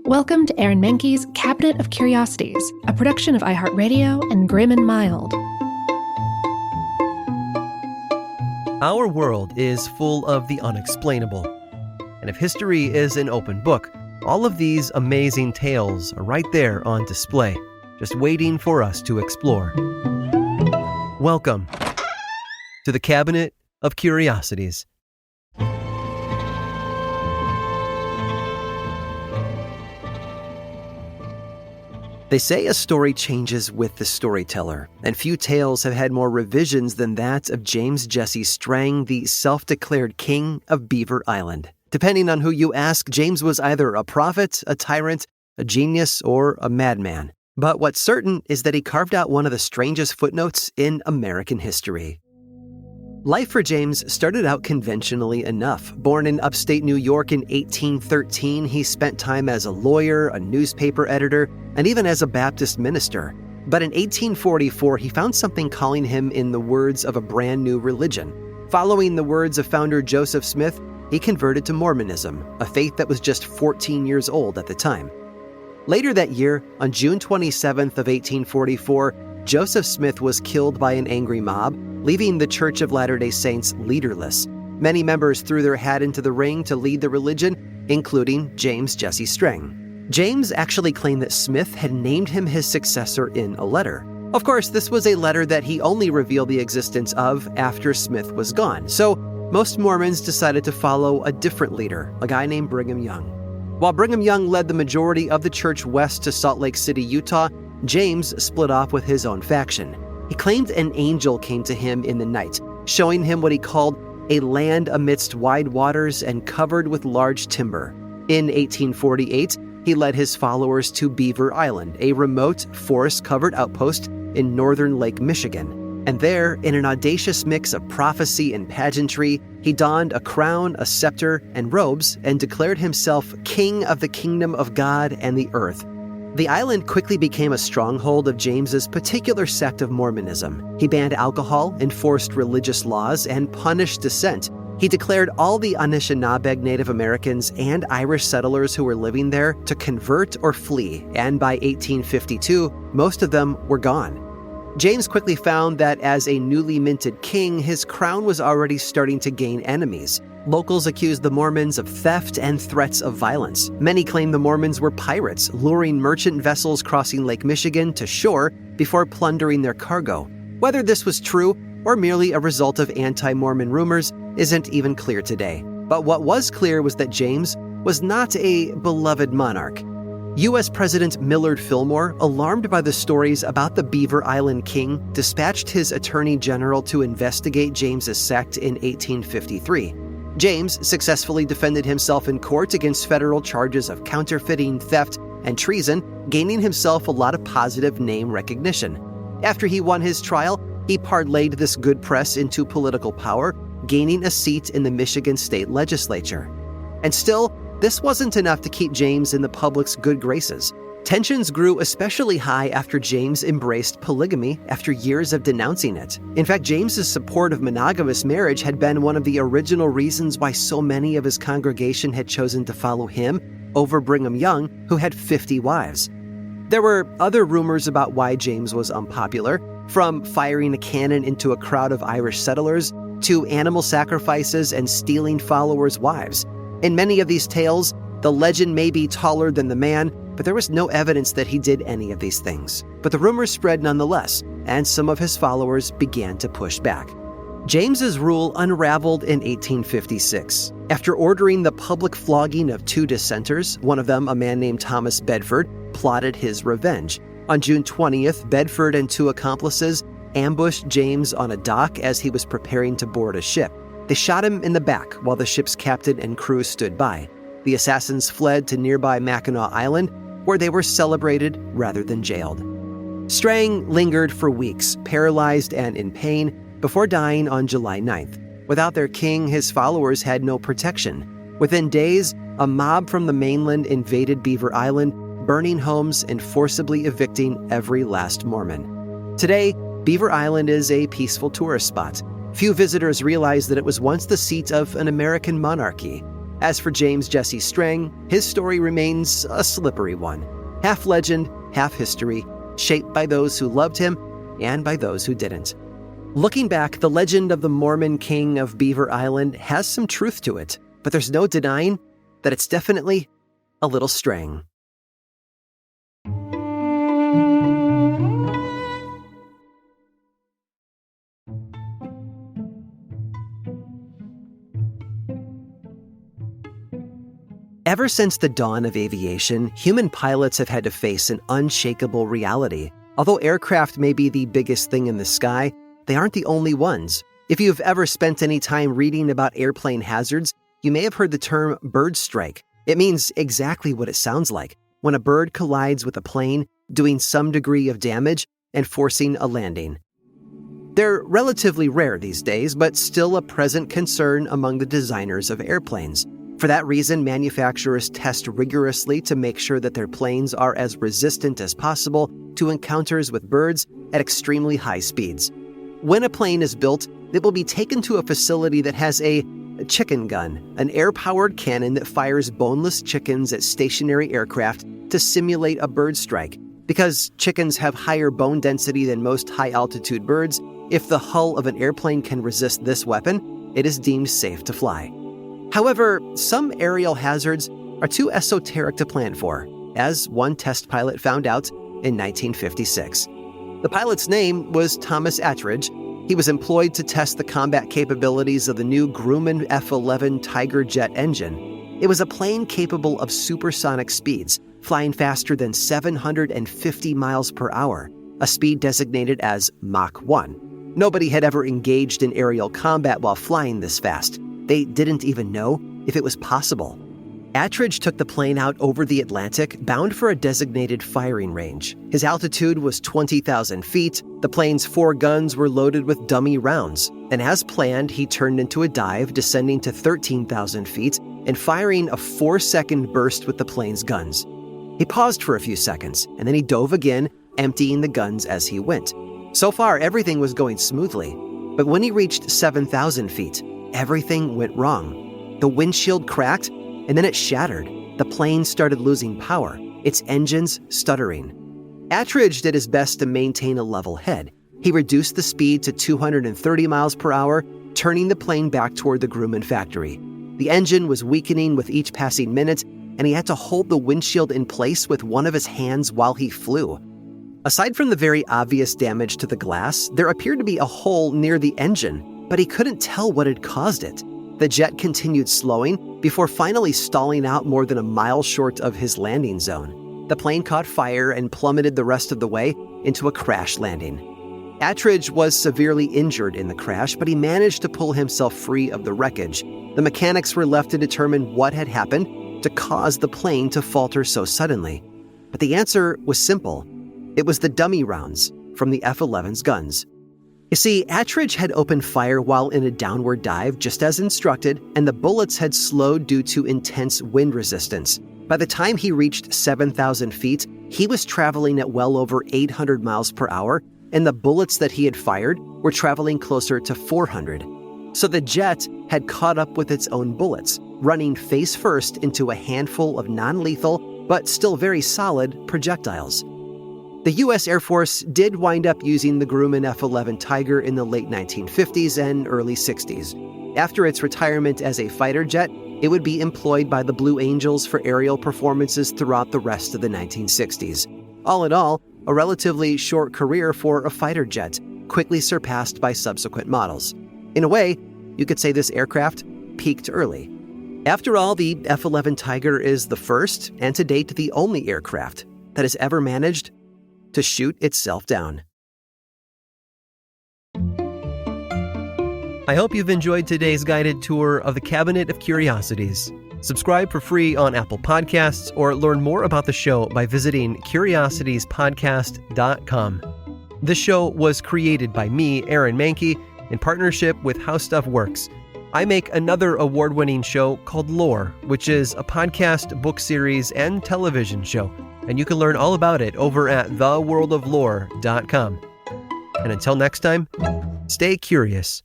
Welcome to Aaron Mahnke's Cabinet of Curiosities, a production of iHeartRadio and Grim and Mild. Our world is full of the unexplainable. And if history is an open book, all of these amazing tales are right there on display, just waiting for us to explore. Welcome to the Cabinet of Curiosities. They say a story changes with the storyteller, and few tales have had more revisions than that of James Jesse Strang, the self-declared king of Beaver Island. Depending on who you ask, James was either a prophet, a tyrant, a genius, or a madman. But what's certain is that he carved out one of the strangest footnotes in American history. Life for James started out conventionally enough. Born in upstate New York in 1813, he spent time as a lawyer, a newspaper editor, and even as a Baptist minister. But in 1844, he found something calling him in the words of a brand new religion. Following the words of founder Joseph Smith, he converted to Mormonism, a faith that was just 14 years old at the time. Later that year, on June 27th of 1844, Joseph Smith was killed by an angry mob, leaving the Church of Latter-day Saints leaderless. Many members threw their hat into the ring to lead the religion, including James Jesse Strang. James actually claimed that Smith had named him his successor in a letter. Of course, this was a letter that he only revealed the existence of after Smith was gone, so most Mormons decided to follow a different leader, a guy named Brigham Young. While Brigham Young led the majority of the church west to Salt Lake City, Utah, James split off with his own faction. He claimed an angel came to him in the night, showing him what he called a land amidst wide waters and covered with large timber. In 1848, he led his followers to Beaver Island, a remote, forest-covered outpost in northern Lake Michigan. And there, in an audacious mix of prophecy and pageantry, he donned a crown, a scepter, and robes and declared himself king of the kingdom of God and the earth. The island quickly became a stronghold of James's particular sect of Mormonism. He banned alcohol, enforced religious laws, and punished dissent. He declared all the Anishinaabe Native Americans and Irish settlers who were living there to convert or flee, and by 1852, most of them were gone. James quickly found that as a newly minted king, his crown was already starting to gain enemies. Locals accused the Mormons of theft and threats of violence. Many claimed the Mormons were pirates, luring merchant vessels crossing Lake Michigan to shore before plundering their cargo. Whether this was true or merely a result of anti-Mormon rumors isn't even clear today. But what was clear was that James was not a beloved monarch. U.S. President Millard Fillmore, alarmed by the stories about the Beaver Island king, dispatched his attorney general to investigate James's sect in 1853. James successfully defended himself in court against federal charges of counterfeiting, theft, and treason, gaining himself a lot of positive name recognition. After he won his trial, he parlayed this good press into political power, gaining a seat in the Michigan state legislature. And still, this wasn't enough to keep James in the public's good graces. Tensions grew especially high after James embraced polygamy after years of denouncing it. In fact, James's support of monogamous marriage had been one of the original reasons why so many of his congregation had chosen to follow him over Brigham Young, who had 50 wives. There were other rumors about why James was unpopular, from firing a cannon into a crowd of Irish settlers to animal sacrifices and stealing followers' wives. In many of these tales, the legend may be taller than the man, but there was no evidence that he did any of these things. But the rumors spread nonetheless, and some of his followers began to push back. James's rule unraveled in 1856. After ordering the public flogging of 2 dissenters, one of them, a man named Thomas Bedford, plotted his revenge. On June 20th, Bedford and 2 accomplices ambushed James on a dock as he was preparing to board a ship. They shot him in the back while the ship's captain and crew stood by. The assassins fled to nearby Mackinac Island, where they were celebrated rather than jailed. Strang lingered for weeks, paralyzed and in pain, before dying on July 9th. Without their king, his followers had no protection. Within days, a mob from the mainland invaded Beaver Island, burning homes and forcibly evicting every last Mormon. Today, Beaver Island is a peaceful tourist spot. Few visitors realize that it was once the seat of an American monarchy. As for James Jesse Strang, his story remains a slippery one. Half legend, half history, shaped by those who loved him and by those who didn't. Looking back, the legend of the Mormon king of Beaver Island has some truth to it, but there's no denying that it's definitely a little strang. Ever since the dawn of aviation, human pilots have had to face an unshakable reality. Although aircraft may be the biggest thing in the sky, they aren't the only ones. If you've ever spent any time reading about airplane hazards, you may have heard the term bird strike. It means exactly what it sounds like, when a bird collides with a plane, doing some degree of damage and forcing a landing. They're relatively rare these days, but still a present concern among the designers of airplanes. For that reason, manufacturers test rigorously to make sure that their planes are as resistant as possible to encounters with birds at extremely high speeds. When a plane is built, it will be taken to a facility that has a chicken gun, an air-powered cannon that fires boneless chickens at stationary aircraft to simulate a bird strike. Because chickens have higher bone density than most high-altitude birds, if the hull of an airplane can resist this weapon, it is deemed safe to fly. However, some aerial hazards are too esoteric to plan for, as one test pilot found out in 1956. The pilot's name was Thomas Attridge. He was employed to test the combat capabilities of the new Grumman F-11 Tiger jet engine. It was a plane capable of supersonic speeds, flying faster than 750 miles per hour, a speed designated as Mach 1. Nobody had ever engaged in aerial combat while flying this fast. They didn't even know if it was possible. Attridge took the plane out over the Atlantic, bound for a designated firing range. His altitude was 20,000 feet. The plane's 4 guns were loaded with dummy rounds. And as planned, he turned into a dive, descending to 13,000 feet and firing a 4-second burst with the plane's guns. He paused for a few seconds, and then he dove again, emptying the guns as he went. So far, everything was going smoothly. But when he reached 7,000 feet, everything went wrong. The windshield cracked, and then it shattered. The plane started losing power, its engines stuttering. Attridge did his best to maintain a level head. He reduced the speed to 230 miles per hour, turning the plane back toward the Grumman factory. The engine was weakening with each passing minute, and he had to hold the windshield in place with one of his hands while he flew. Aside from the very obvious damage to the glass, there appeared to be a hole near the engine, but he couldn't tell what had caused it. The jet continued slowing before finally stalling out more than a mile short of his landing zone. The plane caught fire and plummeted the rest of the way into a crash landing. Attridge was severely injured in the crash, but he managed to pull himself free of the wreckage. The mechanics were left to determine what had happened to cause the plane to falter so suddenly. But the answer was simple. It was the dummy rounds from the F-11's guns. You see, Attridge had opened fire while in a downward dive, just as instructed, and the bullets had slowed due to intense wind resistance. By the time he reached 7,000 feet, he was traveling at well over 800 miles per hour, and the bullets that he had fired were traveling closer to 400. So the jet had caught up with its own bullets, running face first into a handful of non-lethal, but still very solid, projectiles. The U.S. Air Force did wind up using the Grumman F-11 Tiger in the late 1950s and early 60s. After its retirement as a fighter jet, it would be employed by the Blue Angels for aerial performances throughout the rest of the 1960s. All in all, a relatively short career for a fighter jet, quickly surpassed by subsequent models. In a way, you could say this aircraft peaked early. After all, the F-11 Tiger is the first, and to date the only aircraft, that has ever managed to shoot itself down. I hope you've enjoyed today's guided tour of the Cabinet of Curiosities. Subscribe for free on Apple Podcasts or learn more about the show by visiting curiositiespodcast.com. This show was created by me, Aaron Mahnke, in partnership with How Stuff Works. I make another award-winning show called Lore, which is a podcast, book series, and television show. And you can learn all about it over at theworldoflore.com. And until next time, stay curious.